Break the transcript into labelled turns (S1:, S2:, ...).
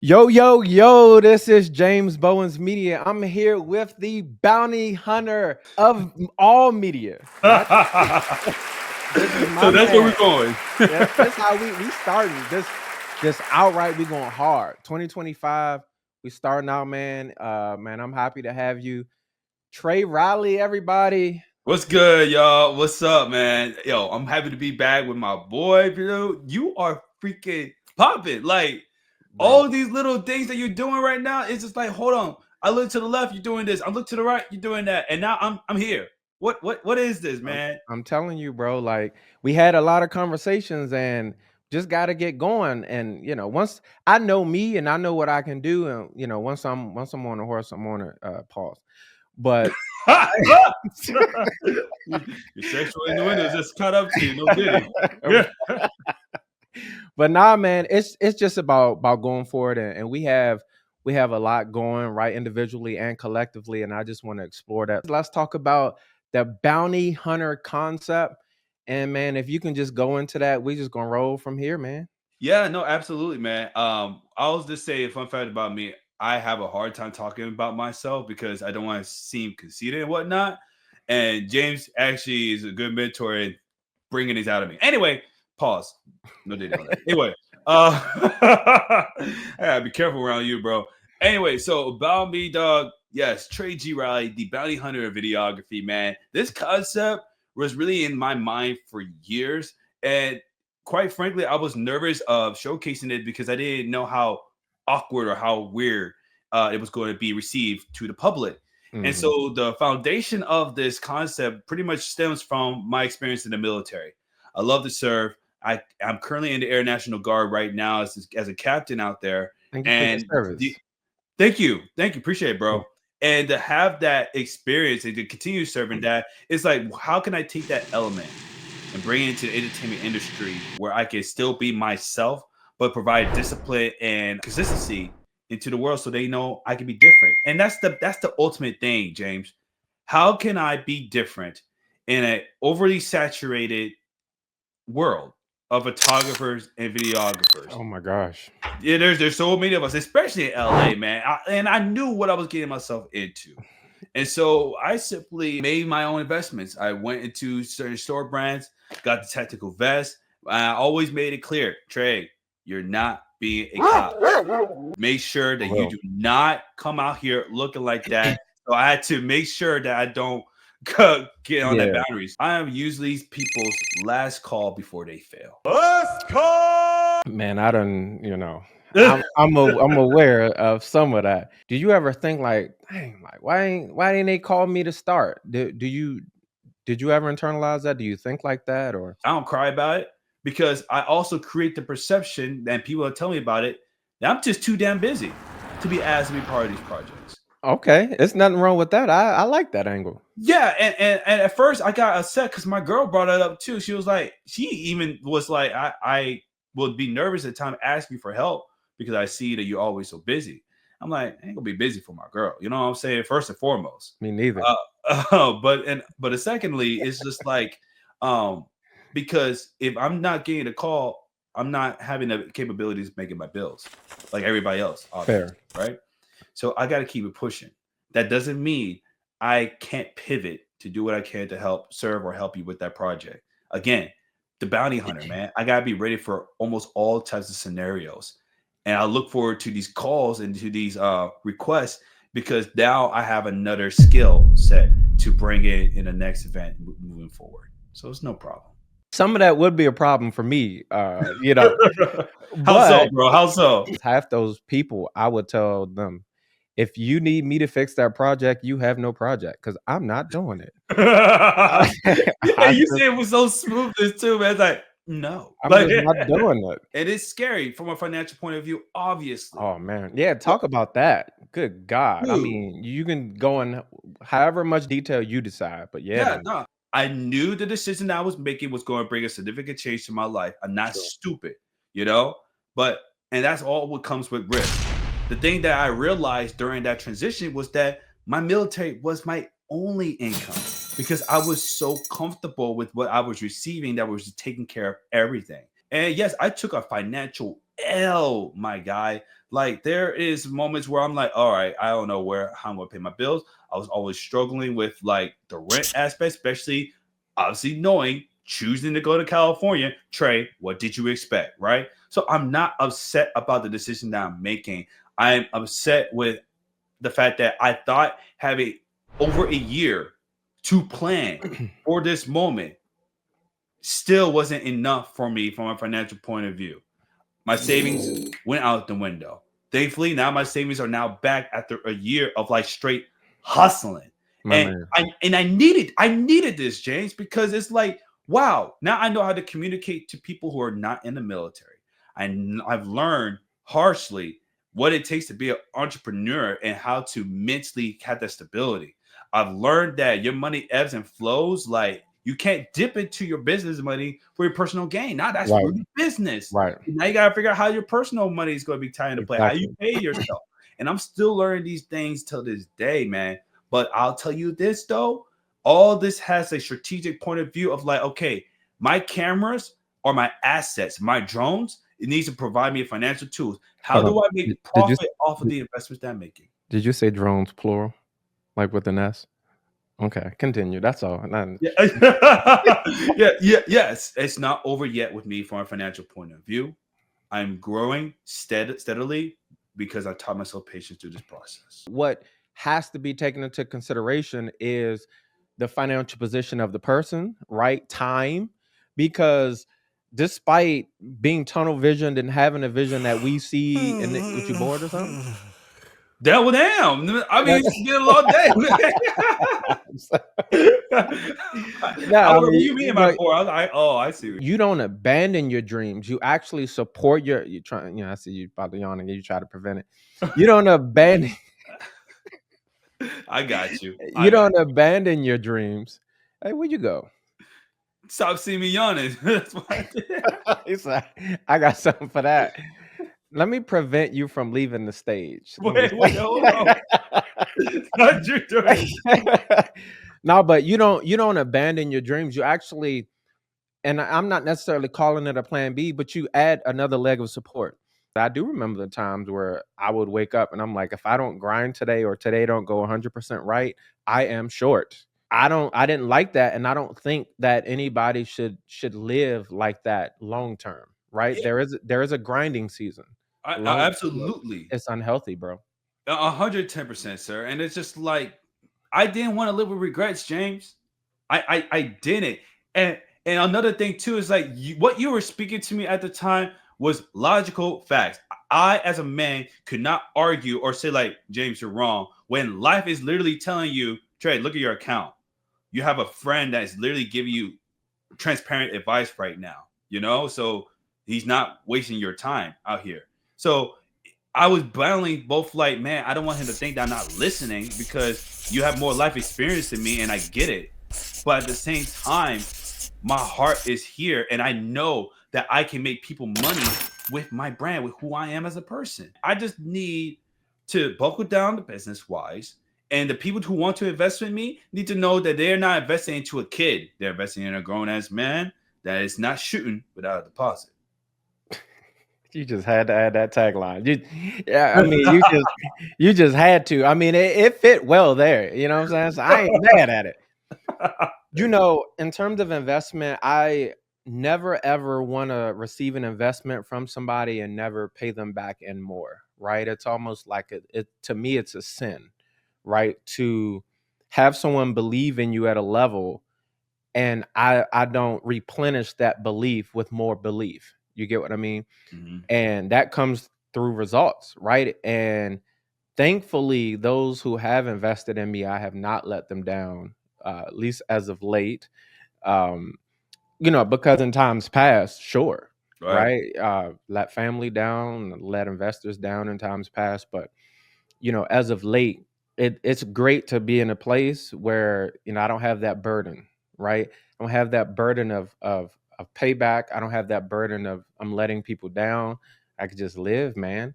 S1: Yo, yo, yo, this is James Bowens Media. I'm here with the Bounty Hunter of all media. Not this is my
S2: So that's where
S1: man.
S2: we're going.
S1: That's how we starting. This outright we going hard. 2025, we starting out, man. Man, I'm happy to have you. Trey Riley, everybody.
S2: What's good, y'all? What's up, man? Yo, I'm happy to be back with my boy, bro. You are freaking popping. Like,
S1: Bro.
S2: all these little things that you're doing right now, it's just like, hold on. I look to the left, you're doing this. I look to the right, you're doing that. And now I'm here. What is this,
S1: I'm,
S2: man?
S1: I'm telling you, bro. Like we had a lot of conversations and just got to get going. And once I know me and I know what I can do, and once I'm on a horse, I'm on a pause. But
S2: Your sexual innuendo is just caught up to you, no diddy. Yeah.
S1: but nah, man, it's just about going forward, and we have a lot going right individually and collectively, and I just want to explore that. Let's talk about the bounty hunter concept, and man, if you can just go into that, we just gonna roll from here, man.
S2: Yeah, no, absolutely, man. I'll just say a fun fact about me. I have a hard time talking about myself because I don't want to seem conceited and whatnot. And James actually is a good mentor in bringing these out of me. Anyway, pause. No data on that. Anyway, I gotta be careful around you, bro. Anyway, so about me, dog. Yes, Trey G. Riley, the Bounty Hunter of Videography, man. This concept was really in my mind for years. And quite frankly, I was nervous of showcasing it because I didn't know how awkward or how weird it was going to be received to the public. And
S1: Mhm.
S2: so the foundation of this concept pretty much stems from my experience in the military. I love to serve. I'm currently in the Air National Guard right now as a captain out there.
S1: Thank you for your
S2: And
S1: service.
S2: thank you. Thank you. Appreciate it,
S1: Yeah.
S2: bro. And to have that experience and to continue serving that, it's like, how can I take that element and bring it into the entertainment industry where I can still be myself, but provide discipline and consistency into the world so they know I can be different. And that's the ultimate thing, James. How can I be different in an overly saturated world of photographers and videographers?
S1: Oh my gosh.
S2: Yeah, there's so many of us, especially in LA, man. And I knew what I was getting myself into. And so I simply made my own investments. I went into certain store brands, got the tactical vest. I always made it clear, Trey, you're not being a cop. Make sure that you
S1: Well,
S2: do not come out here looking like that. So I had to make sure that I don't get on that
S1: yeah.
S2: boundaries. I am usually people's last call before they fail.
S1: Man, I don't, I'm aware of some of that. Do you ever think like, dang, like why didn't they call me to start? Did you ever internalize that? Do you think like that or
S2: I don't cry about it because I also create the perception that people are telling me about it that I'm just too damn busy to be asked to be part of these projects.
S1: okay, it's nothing wrong with that. I like that angle.
S2: Yeah, and at first I got upset because my girl brought it up too. She was like, she even was like, I would be nervous at time asking you for help because I see that you're always so busy. I'm like, I ain't gonna be busy for my girl. You know what I'm saying? First and foremost.
S1: Me neither.
S2: But secondly, it's just like, um, because if I'm not getting a call, I'm not having the capabilities of making my bills like everybody else, obviously,
S1: Fair.
S2: right? So I got to keep it pushing. That doesn't mean I can't pivot to do what I can to help serve or help you with that project. Again, the bounty hunter, man, I gotta be ready for almost all types of scenarios. And I look forward to these calls and to these requests because now I have another skill set to bring in the next event moving forward. So it's no problem.
S1: Some of that would be a problem for me,
S2: How so,
S1: but
S2: bro? How so?
S1: half those people, I would tell them, if you need me to fix that project, you have no project because I'm not doing it.
S2: And
S1: I
S2: you
S1: just,
S2: say it was so smooth this too, man. It's like, no.
S1: I'm
S2: Like
S1: just not doing it.
S2: it is scary from a financial point of view, obviously.
S1: Oh man, yeah.
S2: But
S1: Talk about that. Good God. I
S2: dude,
S1: mean, you can go in however much detail you decide, but yeah,
S2: yeah,
S1: man.
S2: no. I knew the decision that I was making was going to bring a significant change to my life. I'm not
S1: Sure.
S2: stupid, you know? But and that's all what comes with risk. The thing that I realized during that transition was that my military was my only income because I was so comfortable with what I was receiving that was taking care of everything. And yes, I took a financial L, my guy. Like there is moments where I'm like, all right, I don't know how I'm gonna pay my bills. I was always struggling with like the rent aspect, especially obviously knowing choosing to go to California. Trey, what did you expect? Right. So I'm not upset about the decision that I'm making. I'm upset with the fact that I thought having over a year to plan for this moment still wasn't enough for me from a financial point of view. My savings went out the window. Thankfully, now my savings are now back after a year of like straight hustling.
S1: My
S2: And
S1: man.
S2: I needed this, James, because it's like, wow, now I know how to communicate to people who are not in the military. I've learned harshly what it takes to be an entrepreneur and how to mentally have that stability. I've learned that your money ebbs and flows. Like you can't dip into your business money for your personal gain. Now that's
S1: Right.
S2: really business.
S1: Right.
S2: Now you gotta figure out how your personal money is going to be tied into play, how you
S1: Exactly.
S2: pay yourself. And I'm still learning these things till this day, man. But I'll tell you this though, all this has a strategic point of view of like, okay, my cameras are my assets, my drones. It needs to provide me financial tools. How
S1: Hold on.
S2: do I make
S1: Did you
S2: profit off of the investments that I'm making?
S1: did you say drones plural, like with an S? Okay, continue. That's all.
S2: Yeah. Yes. It's not over yet with me from a financial point of view. I'm growing steadily because I taught myself patience through this process.
S1: What has to be taken into consideration is the financial position of the person, right? Time, because despite being tunnel visioned and having a vision that we see, and what, you bored or something?
S2: Well, damn. I mean, it's been a long day, man.
S1: No,
S2: I
S1: I
S2: what do
S1: mean,
S2: you mean by poor? I see.
S1: you don't abandon your dreams. You actually support your. You try. You know, I see you about to yawn again. You try to prevent it. You don't abandon.
S2: I got you.
S1: You don't abandon your dreams. Hey, where'd you go?
S2: Stop seeing me yawning. That's what I did.
S1: He's like, I got something for that. Let me prevent you from leaving the stage.
S2: Wait, hold on. What you doing?
S1: No, but you don't abandon your dreams. You actually, and I'm not necessarily calling it a plan B, but you add another leg of support. I do remember the times where I would wake up and I'm like, if I don't grind today or today don't go 100% right, I am short. I didn't like that, and I don't think that anybody should live like that long term, right? There is a grinding season.
S2: Absolutely.
S1: It's unhealthy, bro.
S2: 110%, sir. And it's just like I didn't want to live with regrets, James. I didn't. And another thing too is like what you were speaking to me at the time was logical facts. I, as a man, could not argue or say like James, you're wrong when life is literally telling you, Trey, look at your account. You have a friend that is literally giving you transparent advice right now. So he's not wasting your time out here. So I was battling both like, man, I don't want him to think that I'm not listening because you have more life experience than me and I get it. But at the same time, my heart is here and I know that I can make people money with my brand, with who I am as a person. I just need to buckle down the business wise. And the people who want to invest in me need to know that they're not investing into a kid. They're investing in a grown ass man that is not shooting without a deposit.
S1: You just had to add that tagline. I mean, you just had to. I mean, it fit well there. You know what I'm saying? So I ain't mad at it. In terms of investment, I never ever want to receive an investment from somebody and never pay them back in more. Right? It's almost like it to me, it's a sin, right? To have someone believe in you at a level, and I don't replenish that belief with more belief. You get what I mean?
S2: Mm-hmm.
S1: And that comes through results, right? And thankfully, those who have invested in me, I have not let them down, at least as of late. Um, because in times past, sure, right? Let family down, let investors down in times past, but as of late, it's great to be in a place where I don't have that burden, right? I don't have that burden of payback. I don't have that burden of I'm letting people down. I could just live, man.